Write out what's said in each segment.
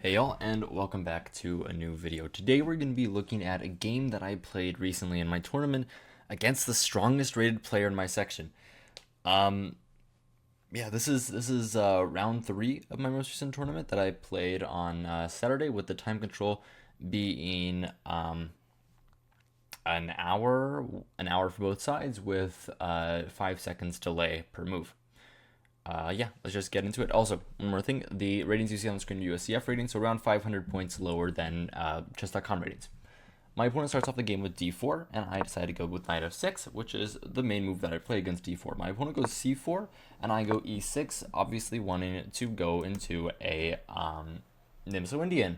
Hey y'all, and welcome back to a new video. Today we're going to be looking at a game that I played recently in my tournament against the strongest rated player in my section. Um, this is round 3 of my most recent tournament that I played on Saturday, with the time control being an hour for both sides, with 5 seconds delay per move. Yeah, let's just get into it. Also, one more thing, the ratings you see on the screen are USCF ratings, so around 500 points lower than chess.com ratings. My opponent starts off the game with d4, and I decide to go with knight f6, which is the main move that I play against d4. My opponent goes c4, and I go e6, obviously wanting to go into a Nimzo-Indian,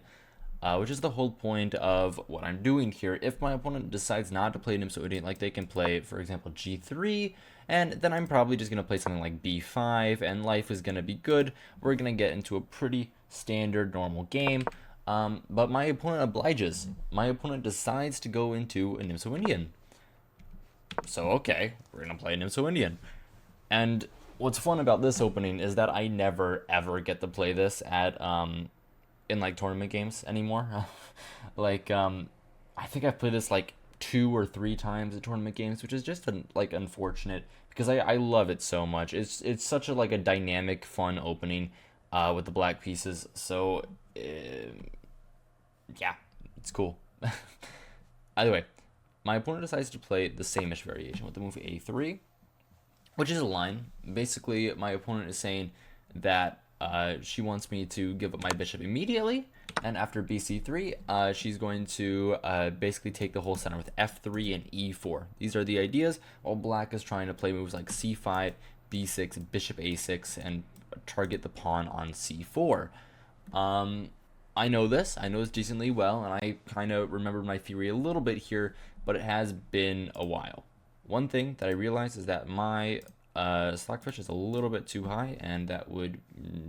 which is the whole point of what I'm doing here. If my opponent decides not to play Nimzo-Indian, like they can play, for example, g3, and then I'm probably just going to play something like b5, and life is going to be good. We're going to get into a pretty standard, normal game. But my opponent obliges. My opponent decides to go into a Nimzo-Indian. So, okay, we're going to play a Nimzo-Indian. And what's fun about this opening is that I never, ever get to play this at, in, like, tournament games anymore. I think I've played this, like, 2 or 3 times at tournament games, which is just unfortunate, because I love it so much. It's such a like a dynamic, fun opening with the black pieces. So yeah, it's cool. Either way, my opponent decides to play the same-ish variation with the move a3, which is a line. Basically, my opponent is saying that she wants me to give up my bishop immediately, and after bc3, she's going to basically take the whole center with f3 and e4. These are the ideas, while black is trying to play moves like c5, b6, bishop a6, and target the pawn on c4. I know this decently well, and I kind of remember my theory a little bit here, but it has been a while. One thing that I realized is that my Slackfish is a little bit too high, and that would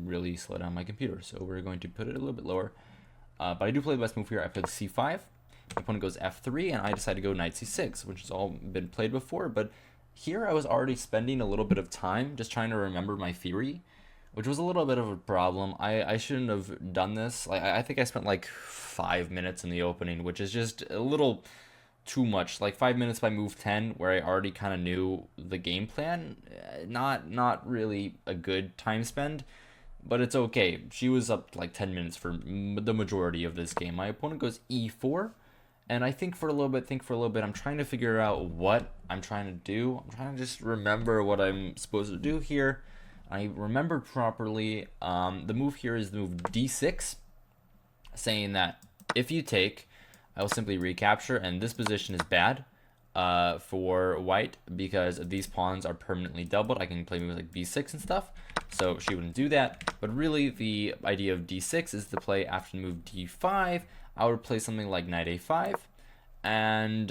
really slow down my computer. So we're going to put it a little bit lower. But I do play the best move here. I play the c5. My opponent goes f3, and I decide to go knight c6, which has all been played before. But here I was already spending a little bit of time just trying to remember my theory, which was a little bit of a problem. I shouldn't have done this. Like, I think I spent like 5 minutes in the opening, which is just a little too much. Like 5 minutes by move 10, where I already kind of knew the game plan. Not really a good time spend, but it's okay. She was up like 10 minutes for the majority of this game. My opponent goes e4, and I think for a little bit. I'm trying to figure out what I'm trying to do. I'm trying to just remember what I'm supposed to do here. I remembered properly. The move here is the move d6, saying that if you take, I will simply recapture, and this position is bad for white because these pawns are permanently doubled. I can play moves like b6 and stuff, so she wouldn't do that. But really, the idea of d6 is to play after the move d5. I would play something like knight a5, and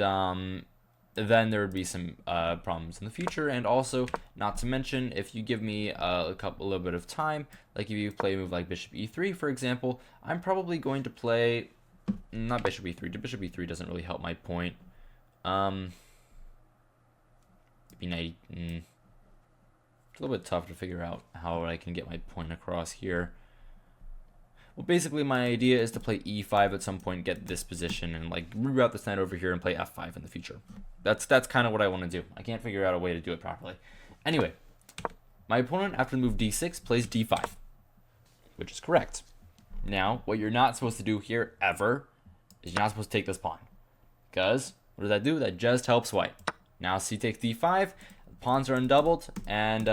then there would be some problems in the future. And also, not to mention, if you give me a little bit of time, like if you play a move like bishop e3, for example, I'm probably going to play not bishop e3. Bishop e3 doesn't really help my point. Be knight. It's a little bit tough to figure out how I can get my point across here. Well, basically, my idea is to play e5 at some point, get this position, and like reroute this knight over here and play f5 in the future. That's kind of what I want to do. I can't figure out a way to do it properly. Anyway, my opponent, after the move d6, plays d5, which is correct. Now, what you're not supposed to do here, ever, is you're not supposed to take this pawn. Because, what does that do? That just helps white. Now, c takes d5, pawns are undoubled, and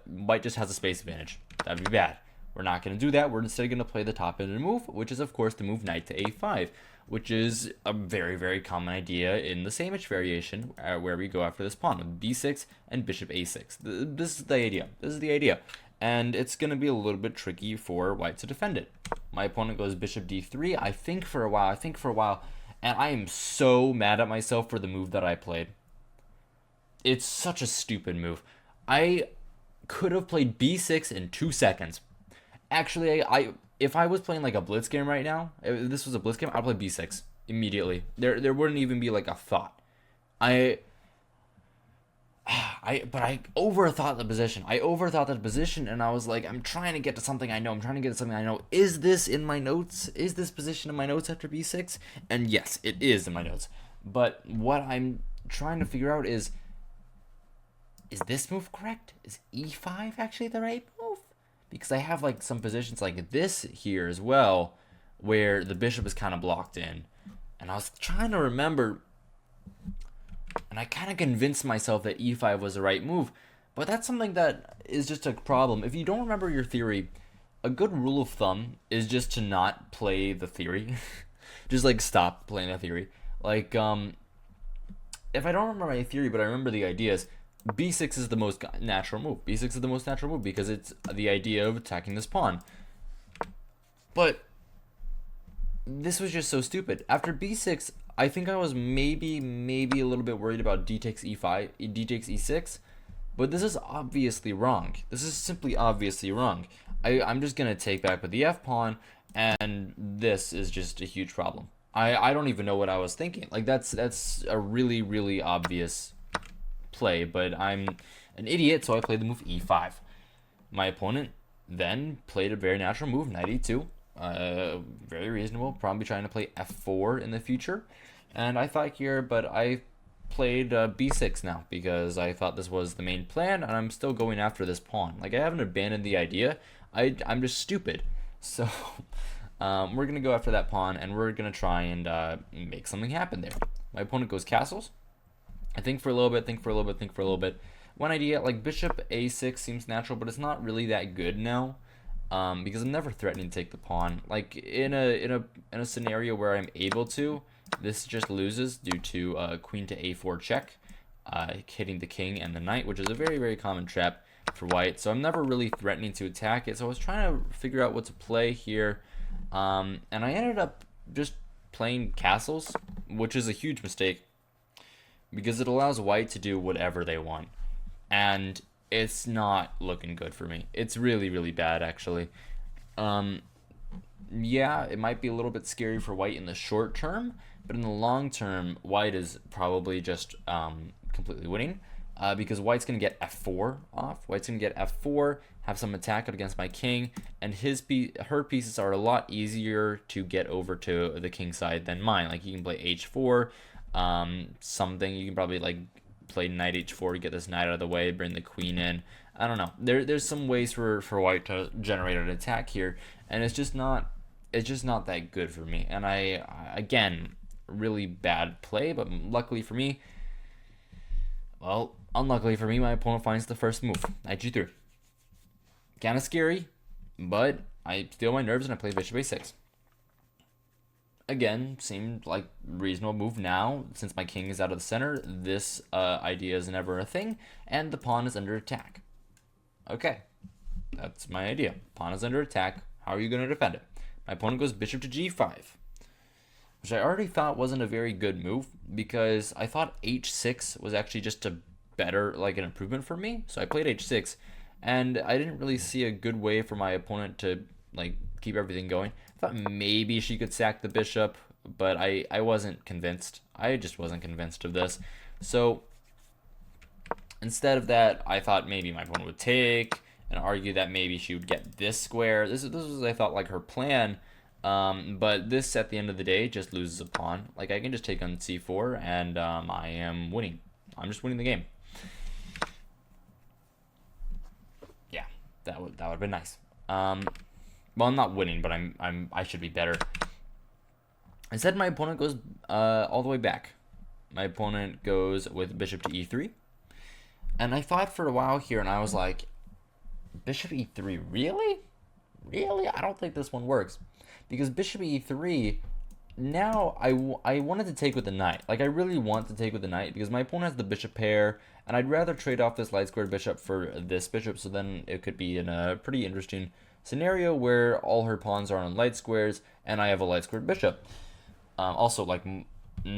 white just has a space advantage. That'd be bad. We're not going to do that. We're instead going to play the top-ended move, which is, of course, the move knight to a5, which is a very, very common idea in the same-ish variation, where we go after this pawn with b6 and bishop a6. This is the idea. And it's going to be a little bit tricky for white to defend it. My opponent goes bishop d3. I think for a while, and I am so mad at myself for the move that I played. It's such a stupid move. I could have played b6 in 2 seconds. Actually, if I was playing like a blitz game right now, if this was a blitz game, I'd play b6 immediately. There wouldn't even be like a thought. I overthought the position. I overthought the position, and I was like, I'm trying to get to something I know. I'm trying to get to something I know. Is this in my notes? Is this position in my notes after b6? And yes, it is in my notes. But what I'm trying to figure out is this move correct? Is e5 actually the right move? Because I have like some positions like this here as well, where the bishop is kind of blocked in, and I was trying to remember. And I kind of convinced myself that e5 was the right move. But that's something that is just a problem. If you don't remember your theory, a good rule of thumb is just to not play the theory. Just like stop playing the theory. Like, if I don't remember my theory, but I remember the ideas, b6 is the most natural move. b6 is the most natural move because it's the idea of attacking this pawn. But this was just so stupid. After b6, I think I was maybe a little bit worried about d takes e5, d takes e6, but this is obviously wrong. This is simply obviously wrong. I'm just gonna take back with the f pawn, and this is just a huge problem. I don't even know what I was thinking. Like that's a really obvious play, but I'm an idiot, so I played the move e5. My opponent then played a very natural move, knight e2. Very reasonable, probably trying to play f4 in the future. And I thought here, but I played b6 now because I thought this was the main plan, and I'm still going after this pawn. Like, I haven't abandoned the idea. I'm just stupid. So we're going to go after that pawn, and we're going to try and make something happen there. My opponent goes castles. I think for a little bit, think for a little bit, think for a little bit. One idea, like bishop a6 seems natural, but it's not really that good now. Because I'm never threatening to take the pawn. Like in a scenario where I'm able to, this just loses due to queen to a4 check, hitting the king and the knight, which is a very common trap for white. So I'm never really threatening to attack it. So I was trying to figure out what to play here, and I ended up just playing castles, which is a huge mistake because it allows white to do whatever they want, and it's not looking good for me. It's really bad, actually. Yeah, it might be a little bit scary for white in the short term, but in the long term, white is probably just completely winning because white's going to get f4 off. White's going to get f4, have some attack against my king, and her pieces are a lot easier to get over to the king side than mine. Like, you can play h4, something. You can probably, like, play knight h4 to get this knight out of the way, bring the queen in. I don't know. There's some ways for white to generate an attack here, and it's just not that good for me. And I again, really bad play, but luckily for me, well, unluckily for me, my opponent finds the first move, knight g3. Kind of scary, but I steal my nerves and I play bishop a6. Again, seemed like reasonable move now. Since my king is out of the center, this idea is never a thing, and the pawn is under attack. Okay, that's my idea. Pawn is under attack. How are you going to defend it? My opponent goes bishop to g5, which I already thought wasn't a very good move because I thought h6 was actually just a better, like an improvement for me. So I played h6, and I didn't really see a good way for my opponent to like keep everything going. I thought maybe she could sack the bishop, but I wasn't convinced. I just wasn't convinced of this. So instead of that, I thought maybe my opponent would take and argue that maybe she would get this square. This was, I thought, like her plan. But this, at the end of the day, just loses a pawn. Like, I can just take on c4, and I am winning. I'm just winning the game. Yeah, that would have been nice. Well, I'm not winning, but I should be better. Instead, my opponent goes all the way back. My opponent goes with bishop to e3. And I thought for a while here, and I was like, bishop e3, really? Really? I don't think this one works. Because bishop e3, now I wanted to take with the knight. Like, I really want to take with the knight because my opponent has the bishop pair, and I'd rather trade off this light squared bishop for this bishop, so then it could be in a pretty interesting scenario where all her pawns are on light squares, and I have a light squared bishop. Also, like,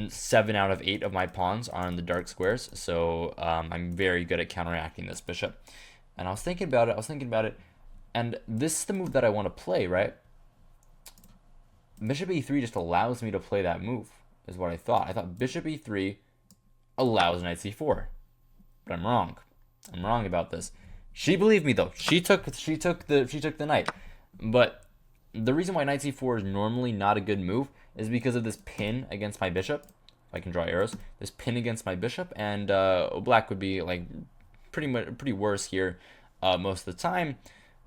7 out of 8 of my pawns are on the dark squares, so I'm very good at counteracting this bishop. And I was thinking about it, and this is the move that I want to play, right? Bishop e3 just allows me to play that move, is what I thought. I thought bishop e3 allows knight c4. but I'm wrong. I'm wrong about this. She believed me though. She took the knight. But the reason why knight c4 is normally not a good move is because of this pin against my bishop. If I can draw arrows, this pin against my bishop, and black would be like pretty worse here most of the time.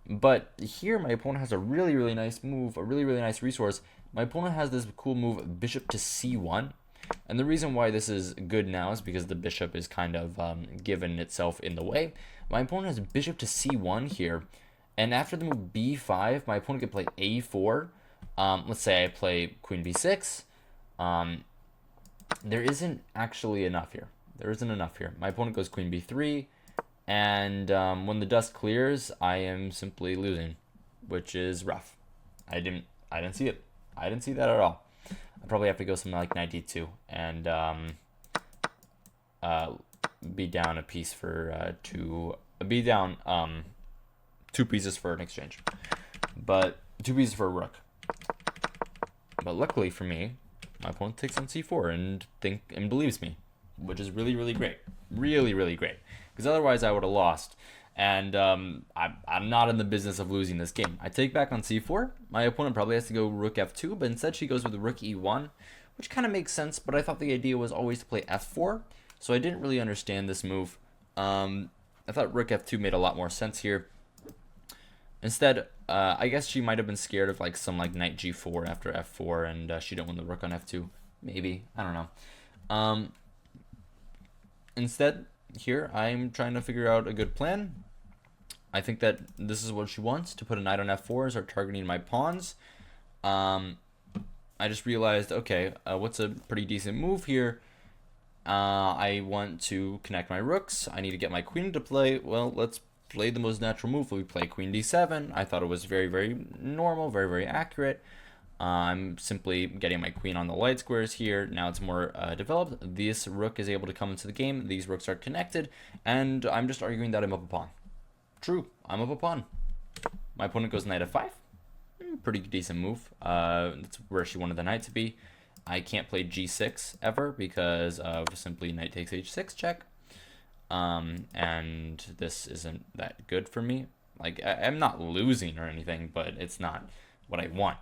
But here my opponent has a really nice move, a really nice resource. My opponent has this cool move, bishop to c1. And the reason why this is good now is because the bishop is kind of given itself in the way. My opponent has bishop to c1 here. And after the move b5, my opponent can play a4. Let's say I play queen b6. There isn't actually enough here. There isn't enough here. My opponent goes queen b3. And when the dust clears, I am simply losing, which is rough. I didn't see it. I didn't see that at all. I probably have to go something like knight d2 and be down a piece for be down 2 pieces for an exchange, but 2 pieces for a rook. But luckily for me, my opponent takes on c4 and believes me, which is really great, really great. Because otherwise I would have lost. And I'm not in the business of losing this game. I take back on c4. My opponent probably has to go rook f2, but instead she goes with rook e1, which kind of makes sense, but I thought the idea was always to play f4, so I didn't really understand this move. I thought rook f2 made a lot more sense here. Instead, I guess she might have been scared of like some like knight g4 after f4, and she didn't want the rook on f2. Maybe. I don't know. Instead, here I'm trying to figure out a good plan. I think that this is what she wants, to put a knight on f4, start targeting my pawns. I just realized, okay, what's a pretty decent move here? I want to connect my rooks. I need to get my queen into play. Well, let's play the most natural move. We play queen d7. I thought it was very normal, very accurate. I'm simply getting my queen on the light squares here. Now it's more developed. This rook is able to come into the game. These rooks are connected, and I'm just arguing that I'm up a pawn. True, I'm up a pawn. My opponent goes knight f5. Pretty decent move. That's where she wanted the knight to be. I can't play g6 ever because of simply knight takes h6 check. And this isn't that good for me. Like, I'm not losing or anything, but it's not what I want.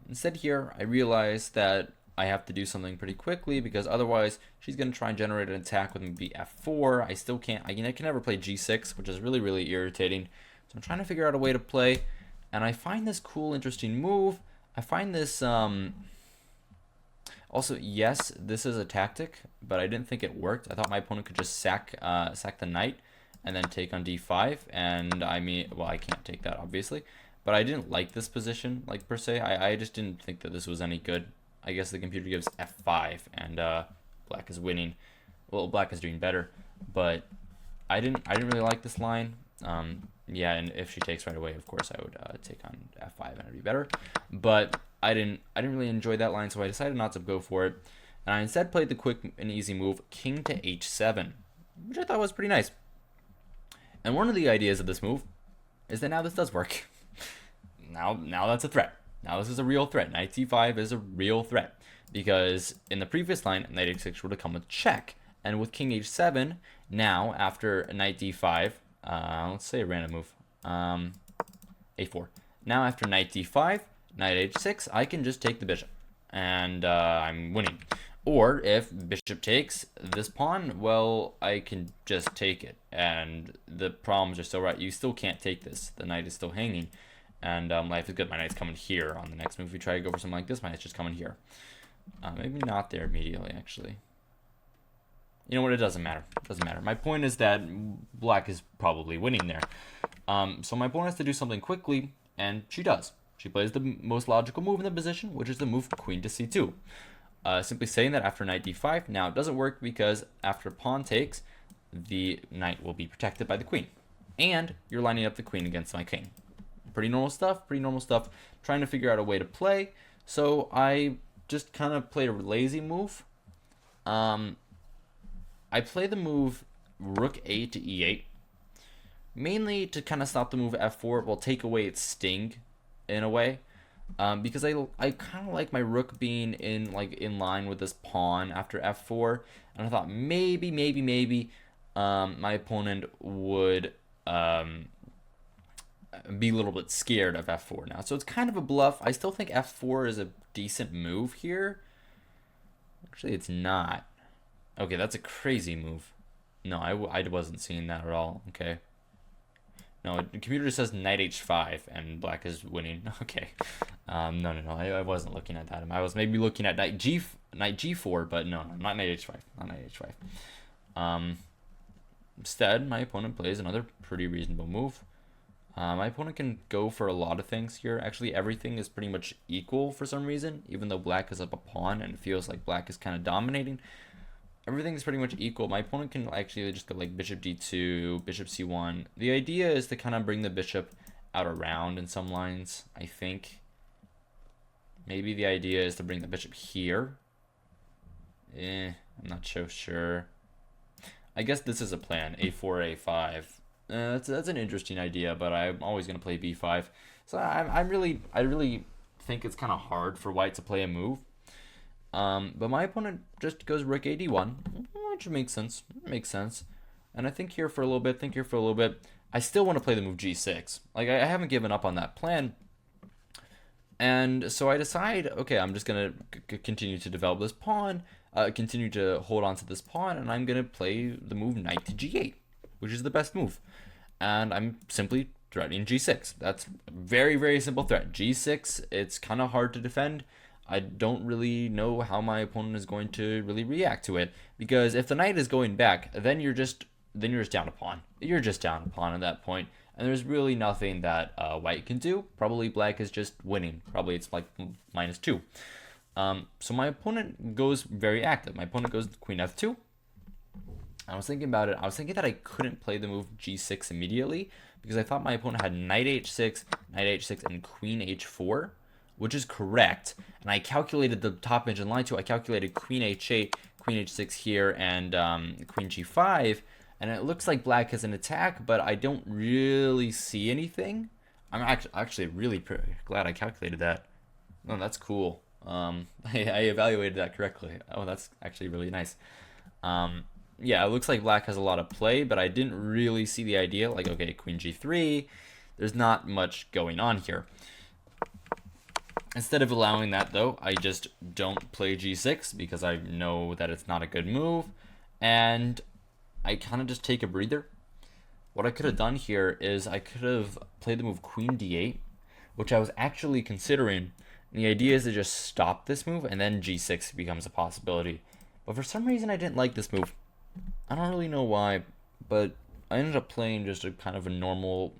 Instead here, I realized that I have to do something pretty quickly because otherwise she's going to try and generate an attack with maybe f4. I still can't, I can never play g6, which is really irritating. So I'm trying to figure out a way to play, and I find this cool, interesting move. I find this, also, yes, this is a tactic, but I didn't think it worked. I thought my opponent could just sack the knight and then take on d5, and I mean, well, I can't take that, obviously. But I didn't like this position, like, per se. I just didn't think that this was any good. I guess the computer gives f5, and black is winning. Well, black is doing better, but I didn't really like this line. Yeah, and if she takes right away, of course, I would take on f5 and it'd be better. But I didn't really enjoy that line, so I decided not to go for it. And I instead played the quick and easy move, king to h7, which I thought was pretty nice. And one of the ideas of this move is that now this does work. Now that's a threat. Now this is a real threat. Knight c5 is a real threat. Because in the previous line, knight h6 would have come with check. And with king h7, now after knight d5, let's say a random move, a4. Now after knight d5, knight h6, I can just take the bishop. And I'm winning. Or if bishop takes this pawn, well, I can just take it. And the problems are still right. You still can't take this. The knight is still hanging. And life is good. My knight's coming here on the next move. If we try to go for something like this, my knight's just coming here. Maybe not there immediately, actually. You know what? It doesn't matter. It doesn't matter. My point is that black is probably winning there. So my opponent has to do something quickly, and she does. She plays the most logical move in the position, which is the move queen to c2. Simply saying that after knight d5. Now, it doesn't work because after pawn takes, the knight will be protected by the queen. And you're lining up the queen against my king. Pretty normal stuff, Trying to figure out a way to play. So I just kind of played a lazy move. I play the move rook a to e8. Mainly to kind of stop the move f4, well, take away its sting in a way. because I kind of like my rook being in line with this pawn after f4, and I thought maybe my opponent would be a little bit scared of f4 now. So it's kind of a bluff. I still think f4 is a decent move here. Actually, it's not. Okay, that's a crazy move. No, I wasn't seeing that at all. Okay. No, the computer just says knight h5 and black is winning. Okay. No. I wasn't looking at that. I was maybe looking at knight g4, but no, not knight h5. Not knight h5. Instead, my opponent plays another pretty reasonable move. My opponent can go for a lot of things here. Actually, everything is pretty much equal for some reason, even though black is up a pawn and it feels like black is kind of dominating. Everything is pretty much equal. My opponent can actually just go like bishop d2, bishop c1. The idea is to kind of bring the bishop out around in some lines, I think. Maybe the idea is to bring the bishop here. I'm not so sure. I guess this is a plan, a4, a5. That's an interesting idea, but I'm always going to play b5. So I really think it's kind of hard for white to play a move. But my opponent just goes rook ad1, which makes sense. And I think here for a little bit, I still want to play the move g6. Like, I haven't given up on that plan. And so I decide, okay, I'm just going to continue to develop this pawn, continue to hold on to this pawn, and I'm going to play the move knight to g8, which is the best move. And I'm simply threatening g6. That's a very, very simple threat. g6, it's kind of hard to defend. I don't really know how my opponent is going to really react to it, because if the knight is going back, then you're just down a pawn. You're just down a pawn at that point, and there's really nothing that white can do. Probably black is just winning. Probably it's like -2. So my opponent goes very active. My opponent goes queen f2. I was thinking about it. I was thinking that I couldn't play the move g6 immediately because I thought my opponent had knight h6, and queen h4, which is correct. And I calculated the top edge in line too. I calculated queen h8, queen h6 here, and queen g5. And it looks like black has an attack, but I don't really see anything. I'm actually really glad I calculated that. Oh, that's cool. I evaluated that correctly. Oh, that's actually really nice. Yeah, it looks like black has a lot of play, but I didn't really see the idea. Like, okay, queen g3. There's not much going on here. Instead of allowing that, though, I just don't play g6 because I know that it's not a good move. And I kind of just take a breather. What I could have done here is I could have played the move queen d8, which I was actually considering. And the idea is to just stop this move, and then g6 becomes a possibility. But for some reason, I didn't like this move. I don't really know why, but I ended up playing just a kind of a normal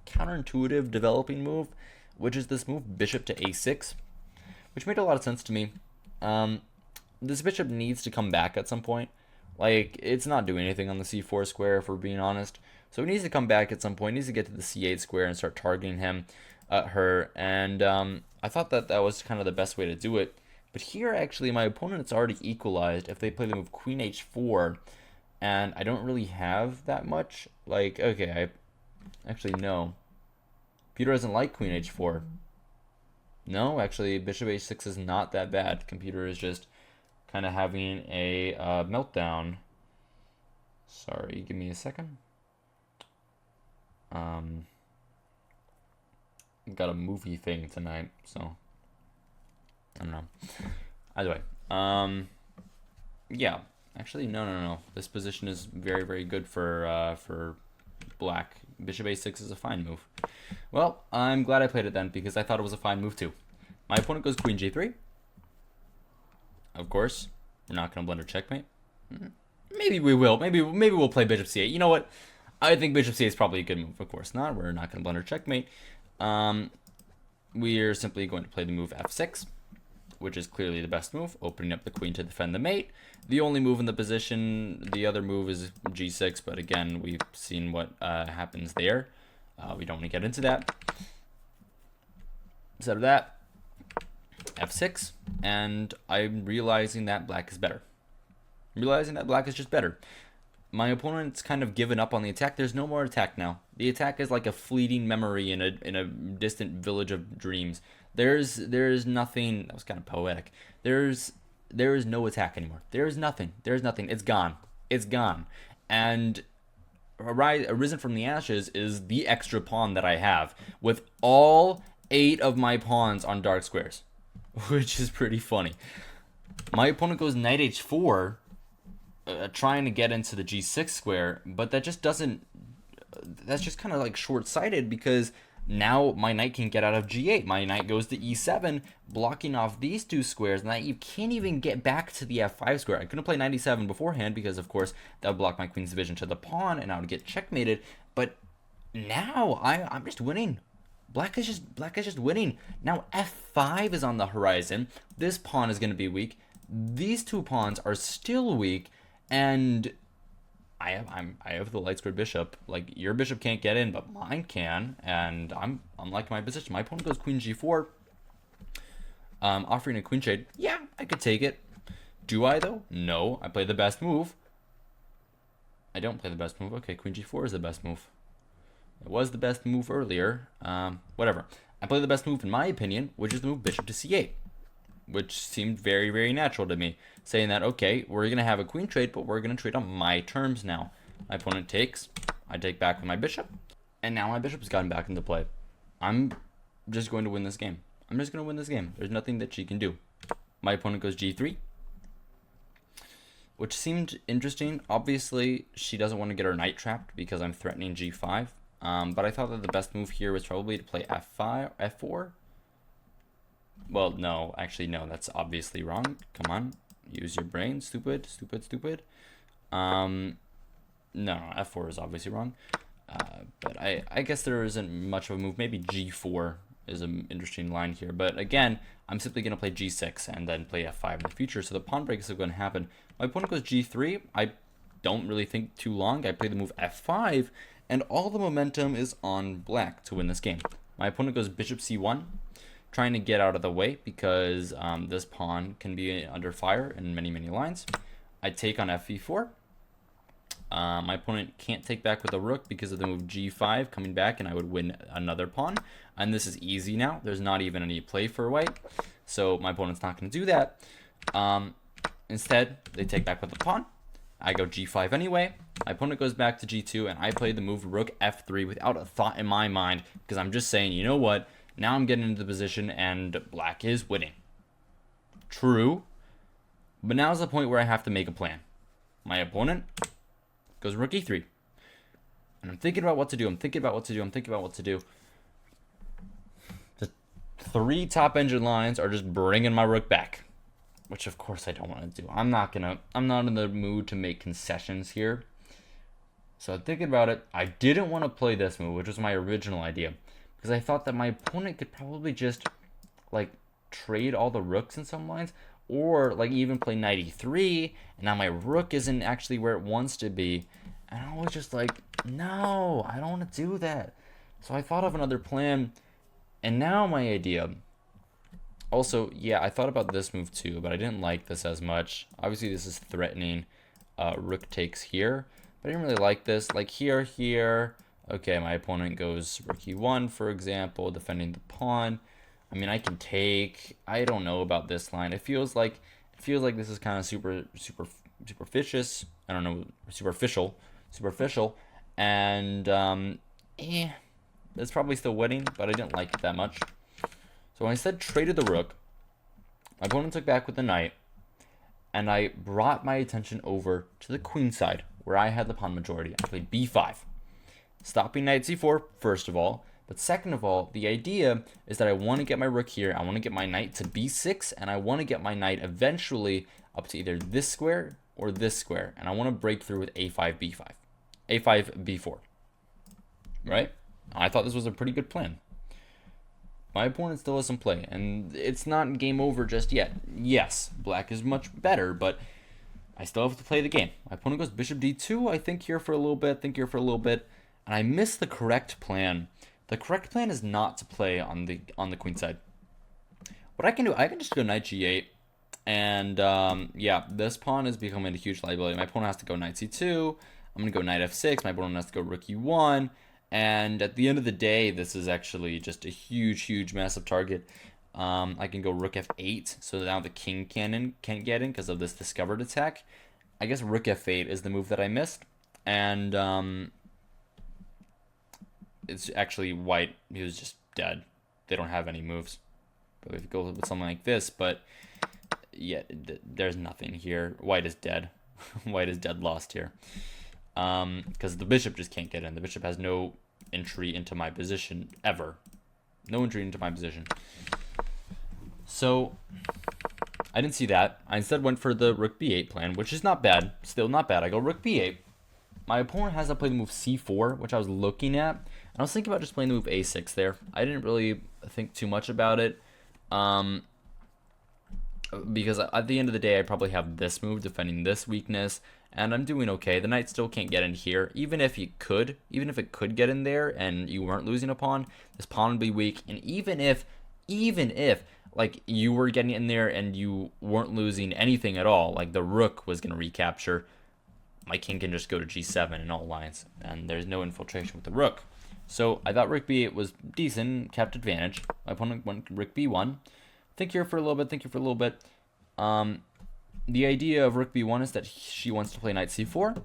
counterintuitive developing move, which is this move bishop to a6, which made a lot of sense to me. This bishop needs to come back at some point. Like, it's not doing anything on the c4 square, if we're being honest. So it needs to come back at some point. It needs to get to the c8 square and start targeting her. And I thought that was kind of the best way to do it. But here, actually, my opponent's already equalized if they play the move queen h4, and I don't really have that much. Like, okay, actually, no. Computer doesn't like queen h4. No, actually, bishop h6 is not that bad. Computer is just kind of having a meltdown. Sorry, give me a second. Got a movie thing tonight, so I don't know. Either way, yeah. Actually, no. This position is very, very good for black. Bishop a6 is a fine move. Well, I'm glad I played it then because I thought it was a fine move too. My opponent goes queen g3. Of course, we're not going to blunder checkmate. Maybe we will. Maybe we'll play bishop c8. You know what? I think bishop c8 is probably a good move. Of course not. We're not going to blunder checkmate. We're simply going to play the move f6, which is clearly the best move, opening up the queen to defend the mate. The only move in the position, the other move is g6, but again, we've seen what happens there. We don't want to get into that. Instead of that, f6, and I'm realizing that black is better. I'm realizing that black is just better. my opponent's kind of given up on the attack. There's no more attack now. The attack is like a fleeting memory in a distant village of dreams. There's nothing. That was kind of poetic. There is no attack anymore. There's nothing. There's nothing. It's gone. It's gone. And arisen from the ashes is the extra pawn that I have with all 8 of my pawns on dark squares, which is pretty funny. My opponent goes knight h4, trying to get into the g6 square, but that just doesn't. That's just kind of like short-sighted, because now my knight can get out of g8. My knight goes to e7, blocking off these 2 squares, and you can't even get back to the f5 square. I couldn't play knight e7 beforehand because, of course, that would block my queen's division to the pawn, and I would get checkmated. But now I'm just winning. Black is just winning. Now f5 is on the horizon. This pawn is going to be weak. These 2 pawns are still weak, and I have the light squared bishop. Like, your bishop can't get in, but mine can, and I'm liking my position. My opponent goes queen g4, offering a queen trade. Yeah, I could take it. Do I though? No, I play the best move. I don't play the best move. Okay, queen g4 is the best move. It was the best move earlier. Whatever. I play the best move in my opinion, which is the move bishop to c8, which seemed very, very natural to me. Saying that, okay, we're going to have a queen trade, but we're going to trade on my terms now. My opponent takes, I take back with my bishop, and now my bishop's gotten back into play. I'm just going to win this game. I'm just going to win this game. There's nothing that she can do. My opponent goes g3, which seemed interesting. Obviously, she doesn't want to get her knight trapped because I'm threatening g5. But I thought that the best move here was probably to play f5, f4. Well, no, actually, no, that's obviously wrong. Come on, use your brain. Stupid. No, f4 is obviously wrong. But I guess there isn't much of a move. Maybe g4 is an interesting line here. But again, I'm simply going to play g6 and then play f5 in the future. So the pawn break is going to happen. My opponent goes g3. I don't really think too long. I play the move f5, and all the momentum is on black to win this game. My opponent goes bishop c1, trying to get out of the way because this pawn can be under fire in many, many lines. I take on f4. My opponent can't take back with a rook because of the move g5 coming back, and I would win another pawn. And this is easy now. There's not even any play for white, so my opponent's not going to do that. Instead, they take back with the pawn. I go g5 anyway. My opponent goes back to g2, and I play the move rook f3 without a thought in my mind, because I'm just saying, you know what? Now I'm getting into the position, and black is winning. True. But now's the point where I have to make a plan. My opponent goes rook e3. And I'm thinking about what to do. The 3 top engine lines are just bringing my rook back, which of course I don't want to do. I'm not in the mood to make concessions here. So I'm thinking about it. I didn't want to play this move, which was my original idea, because I thought that my opponent could probably just like trade all the rooks in some lines, or like even play knight e3, and now my rook isn't actually where it wants to be. And I was just like, no, I don't want to do that. So I thought of another plan, and now my idea. Also, yeah, I thought about this move too, but I didn't like this as much. Obviously, this is threatening. Rook takes here, but I didn't really like this. Like here. Okay, my opponent goes rook e1, for example, defending the pawn. I mean, I can take. I don't know about this line. It feels like this is kind of superficious. I don't know, superficial, and it's probably still winning, but I didn't like it that much. So when I said traded the rook, my opponent took back with the knight, and I brought my attention over to the queen side, where I had the pawn majority. I played b5, stopping knight c4, first of all. But second of all, the idea is that I want to get my rook here, I want to get my knight to b6, and I want to get my knight eventually up to either this square or this square. And I want to break through with a5, b5, a5, b4, right? I thought this was a pretty good plan. My opponent still has some play, and it's not game over just yet. Yes, black is much better, but I still have to play the game. My opponent goes bishop d2. I think here for a little bit, and I missed the correct plan. The correct plan is not to play on the queen side. What I can do, I can just go knight g8, and yeah, this pawn is becoming a huge liability. My opponent has to go knight c2. I'm going to go knight f6. My opponent has to go rook e1. And at the end of the day, this is actually just a huge, massive target. I can go rook f8, so now the king can't get in because of this discovered attack. I guess rook f8 is the move that I missed. And it's actually white. He was just dead. They don't have any moves. But if you go with something like this, but yeah, there's nothing here. White is dead. White is dead lost here. Because the bishop just can't get in. The bishop has no entry into my position ever. No entry into my position. So I didn't see that. I instead went for the rook b8 plan, which is not bad. Still not bad. I go rook b8. My opponent has to play the move c4, which I was looking at. And I was thinking about just playing the move a6 there. I didn't really think too much about it. Because at the end of the day, I probably have this move defending this weakness, and I'm doing okay. The knight still can't get in here. Even if it could get in there and you weren't losing a pawn, this pawn would be weak. And even if like you were getting in there and you weren't losing anything at all, like the rook was going to recapture, my king can just go to g7 in all lines, and there's no infiltration with the rook. So I thought rook b8 was decent, kept advantage. My opponent went rook b1. Think here for a little bit. The idea of rook b1 is that she wants to play knight c4,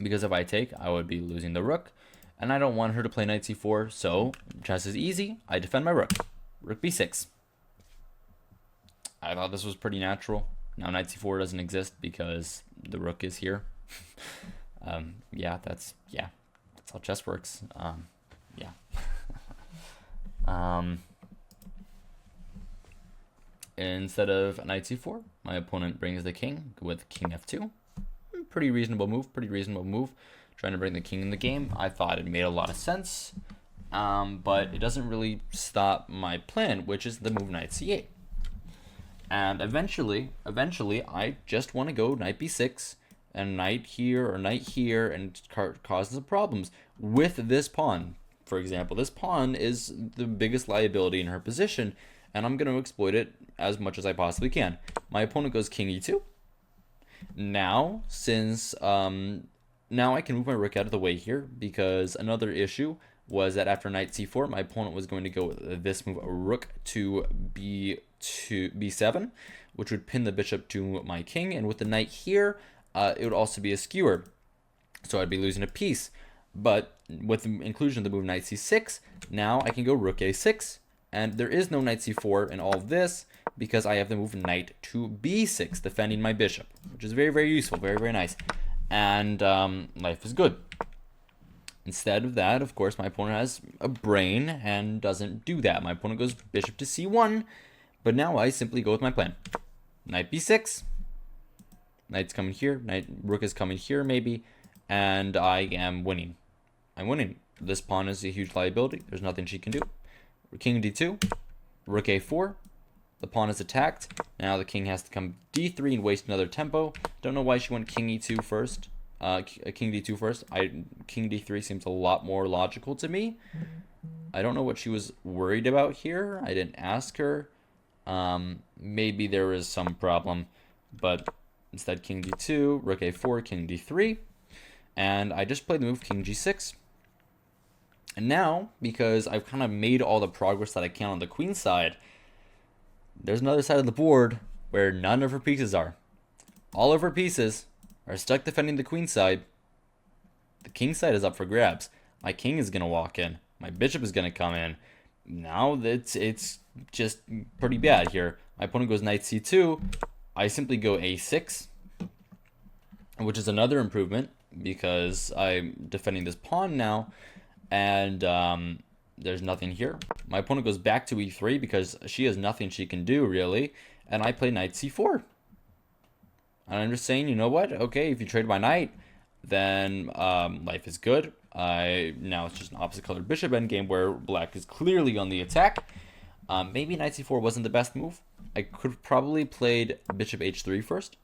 because if I take, I would be losing the rook, and I don't want her to play knight c4, so chess is easy. I defend my rook. Rook b6. I thought this was pretty natural. Now knight c4 doesn't exist because the rook is here. That's how chess works. Instead of knight c4, my opponent brings the king with king f2. Pretty reasonable move. Trying to bring the king in the game. I thought it made a lot of sense, but it doesn't really stop my plan, which is the move knight c8. And eventually, I just want to go knight b6 and knight here, and cause some problems with this pawn. For example, this pawn is the biggest liability in her position, and I'm going to exploit it as much as I possibly can. My opponent goes king e2. Now, since now I can move my rook out of the way here, because another issue was that after knight c4, my opponent was going to go with this move, rook to b7, which would pin the bishop to my king, and with the knight here, it would also be a skewer, so I'd be losing a piece. But with the inclusion of the move knight c6, now I can go rook a6, and there is no knight c4 in all of this, because I have the move knight to b6, defending my bishop, which is very, very useful, very, very nice. And life is good. Instead of that, of course, my opponent has a brain and doesn't do that. My opponent goes bishop to c1, but now I simply go with my plan. Knight b6, knight's coming here, rook is coming here maybe, and I am winning. I'm winning. This pawn is a huge liability. There's nothing she can do. King d2, rook a4. The pawn is attacked. Now the king has to come d3 and waste another tempo. Don't know why she went king e2 first. King d2 first. King d3 seems a lot more logical to me. I don't know what she was worried about here. I didn't ask her. Maybe there was some problem, but instead king d2, rook a4, king d3, and I just played the move king g6. And now, because I've kind of made all the progress that I can on the queen side, there's another side of the board where none of her pieces are. All of her pieces are stuck defending the queen side. The king side is up for grabs. My king is going to walk in. My bishop is going to come in. Now it's just pretty bad here. My opponent goes knight c2. I simply go a6, which is another improvement because I'm defending this pawn now, and there's nothing here. My opponent goes back to e3 because she has nothing she can do really, and I play knight c4. And I'm just saying, you know what? Okay, if you trade my knight, then life is good. Now it's just an opposite colored bishop endgame where black is clearly on the attack. Maybe knight c4 wasn't the best move. I could have probably played bishop h3 first,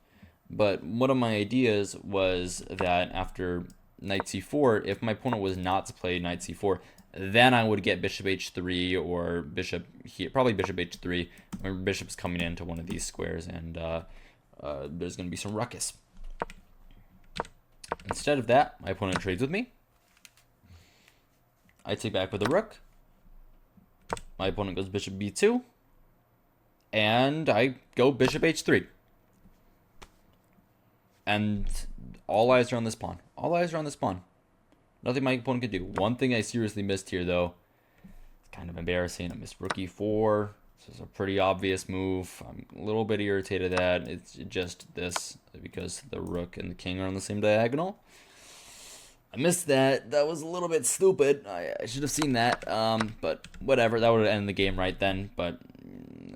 but one of my ideas was that after knight c4, if my opponent was not to play knight c4, then I would get bishop h3 or bishop here, probably bishop h3, where bishop's coming into one of these squares, and there's going to be some ruckus. Instead of that, my opponent trades with me. I take back with the rook. My opponent goes bishop b2. And I go bishop h3. And all eyes are on this pawn. All eyes are on this pawn. Nothing my opponent can do. One thing I seriously missed here, though. It's kind of embarrassing. I missed rook e4. This is a pretty obvious move. I'm a little bit irritated at that. It's just this, because the rook and the king are on the same diagonal. I missed that. That was a little bit stupid. I should have seen that. But whatever. That would end the game right then. But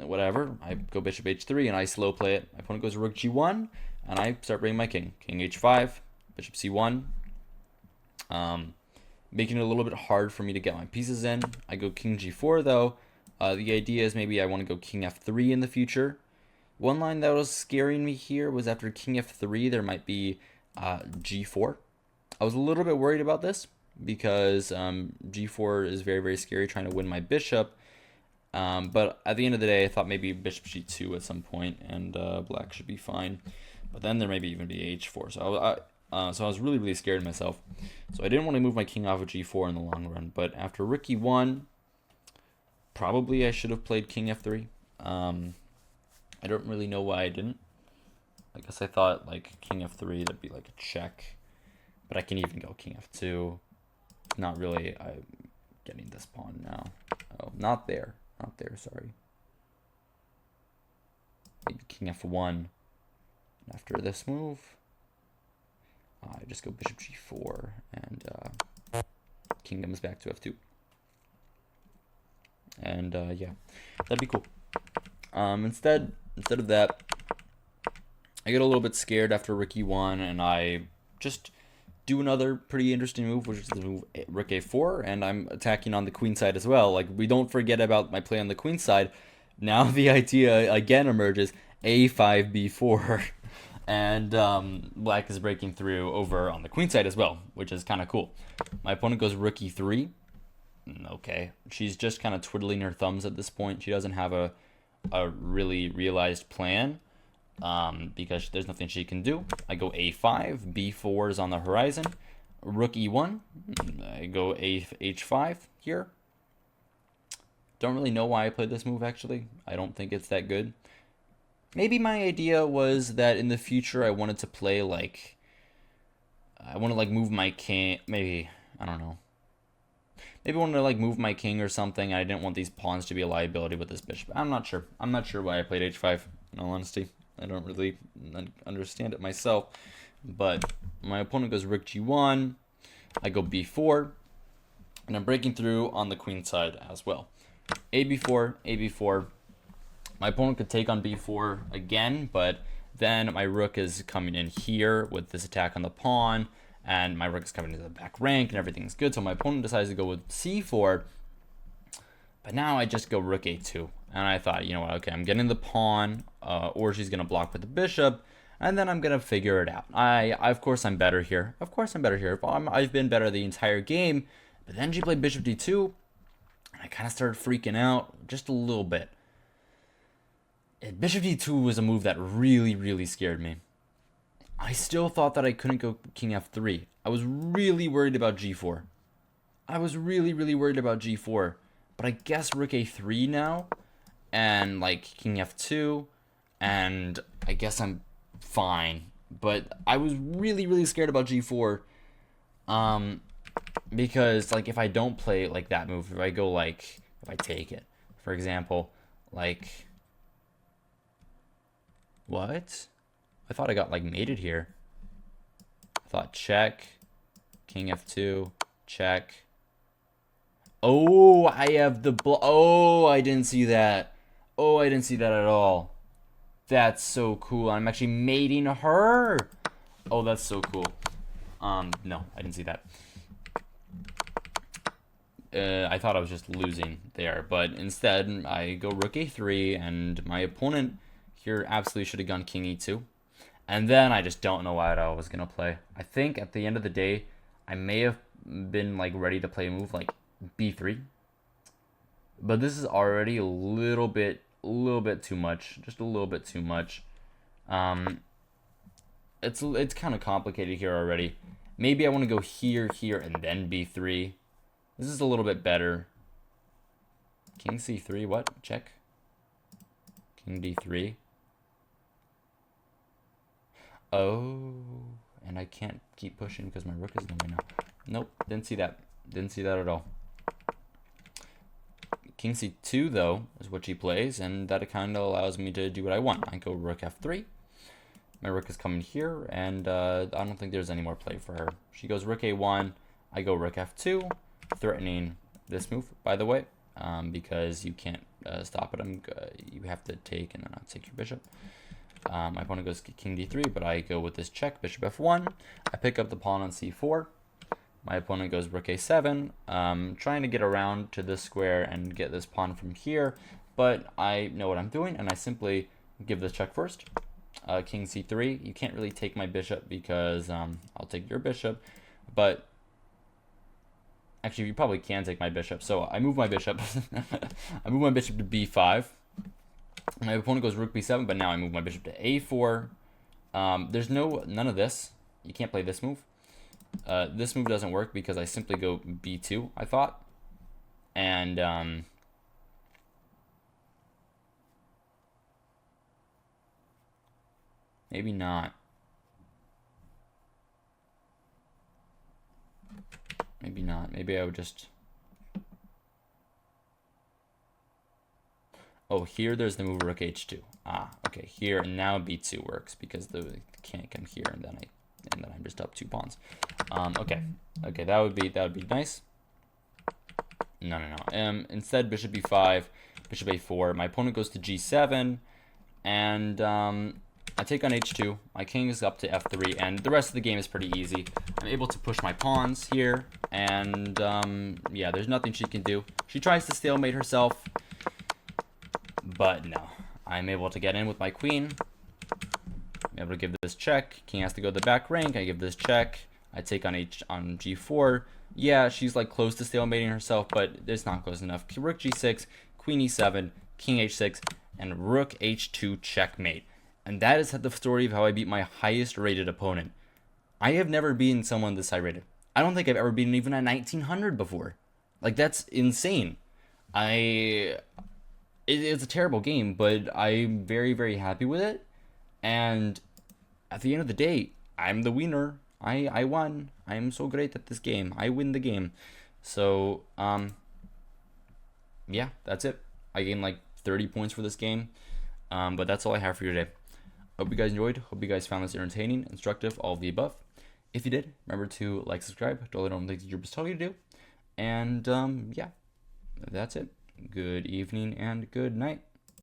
whatever. I go bishop h3 and I slow play it. My opponent goes rook g1 and I start bringing my king. King h5, bishop c1. Making it a little bit hard for me to get my pieces in. I go king g4 though. The idea is maybe I want to go king f3 in the future. One line that was scaring me here was after king f3 there might be g4. I was a little bit worried about this because g4 is very, very scary, trying to win my bishop. But at the end of the day, I thought maybe bishop g2 at some point, and black should be fine. But then there maybe even be h4. So I was really, really scared of myself. So I didn't want to move my king off of g4 in the long run. But after rook e1, probably I should have played king f3. I don't really know why I didn't. I guess I thought like king f3, that'd be like a check. But I can even go king f2. Not really. I'm getting this pawn now. Oh, not there. Not there, sorry. Maybe king f1. And after this move, I just go bishop g4. And king comes back to f2. And yeah, that'd be cool. Instead of that, I get a little bit scared after rook e1, and I just do another pretty interesting move, which is the move rook a4, and I'm attacking on the queen side as well. Like, we don't forget about my play on the queen side. Now the idea again emerges, a5, b4, and black is breaking through over on the queen side as well, which is kind of cool. My opponent goes rook e3. Okay, she's just kind of twiddling her thumbs at this point. She doesn't have a really realized plan. Because there's nothing she can do. I go a5, b4 is on the horizon, rook e1, I go h5 here. Don't really know why I played this move, actually. I don't think it's that good. Maybe my idea was that in the future I wanted to play like, I want to like move my king, maybe, I don't know. Maybe I wanted to like move my king or something. I didn't want these pawns to be a liability with this bishop. I'm not sure. I'm not sure why I played h5, in all honesty. I don't really understand it myself. But my opponent goes rook g1. I go b4. And I'm breaking through on the queen side as well. A b4, a b4. My opponent could take on b4 again, but then my rook is coming in here with this attack on the pawn. And my rook is coming into the back rank and everything's good. So my opponent decides to go with c4. But now I just go rook a2. And I thought, you know what, okay, I'm getting the pawn, or she's going to block with the bishop, and then I'm going to figure it out. Of course, I'm better here. Of course, I'm better here. I've been better the entire game. But then she played bishop d2, and I kind of started freaking out just a little bit. And bishop d2 was a move that really, really scared me. I still thought that I couldn't go king f3. I was really worried about g4. I was really, really worried about g4. But I guess rook a3 now, and like king f2, and I guess I'm fine. But I was really, really scared about g4, because like if I don't play like that move, if I go like, if I take it, for example, like, what? I thought I got like mated here. I thought check, king f2, check. Oh, I have the oh, I didn't see that. Oh, I didn't see that at all. That's so cool. I'm actually mating her. Oh, that's so cool. No, I didn't see that. I thought I was just losing there, but instead I go rook a3, and my opponent here absolutely should have gone king e2. And then I just don't know what I was gonna play. I think at the end of the day, I may have been like ready to play a move like b3, but this is already a little bit too much, just a little bit too much. It's kind of complicated here already. Maybe I want to go here, here, and then b3. This is a little bit better. King c3, what? Check. King d3. Oh, and I can't keep pushing because my rook is in the way now. Nope, didn't see that. Didn't see that at all. King c2, though, is what she plays, and that kind of allows me to do what I want. I go rook f3. My rook is coming here, and I don't think there's any more play for her. She goes rook a1. I go rook f2, threatening this move, by the way, because you can't stop it. You have to take, and then I'll take your bishop. My opponent goes king d3, but I go with this check, bishop f1. I pick up the pawn on c4. My opponent goes rook a7, trying to get around to this square and get this pawn from here, but I know what I'm doing, and I simply give this check first. King c3. You can't really take my bishop because I'll take your bishop, but actually you probably can take my bishop. So I move my bishop. I move my bishop to b5. My opponent goes rook b7, but now I move my bishop to a4. There's none of this. You can't play this move. This move doesn't work because I simply go b2, I thought. And maybe not. Maybe not. Maybe I would just... Oh, here there's the move rook h2. Ah, okay. Here and now b2 works because the can't come here, and then I'm just up 2 pawns. Okay. Okay, that would be nice. No. Instead, bishop b5, bishop a4. My opponent goes to g7, and I take on h2. My king is up to f3, and the rest of the game is pretty easy. I'm able to push my pawns here, and yeah, there's nothing she can do. She tries to stalemate herself, but no. I'm able to get in with my queen. I'm able to give this check. King has to go to the back rank. I give this check. I take on g4. Yeah, she's like close to stalemating herself, but it's not close enough. Rook g6, queen e7, king h6, and rook h2 checkmate. And that is the story of how I beat my highest rated opponent. I have never beaten someone this high rated. I don't think I've ever beaten even at 1900 before. Like, that's insane. It's a terrible game, but I'm very, very happy with it. And at the end of the day, I'm the winner. I won. I am so great at this game. I win the game. So, yeah, that's it. I gained like 30 points for this game. But that's all I have for you today. Hope you guys enjoyed. Hope you guys found this entertaining, instructive, all of the above. If you did, remember to like, subscribe, totally don't think YouTubers tell you to do. And, yeah, that's it. Good evening and good night.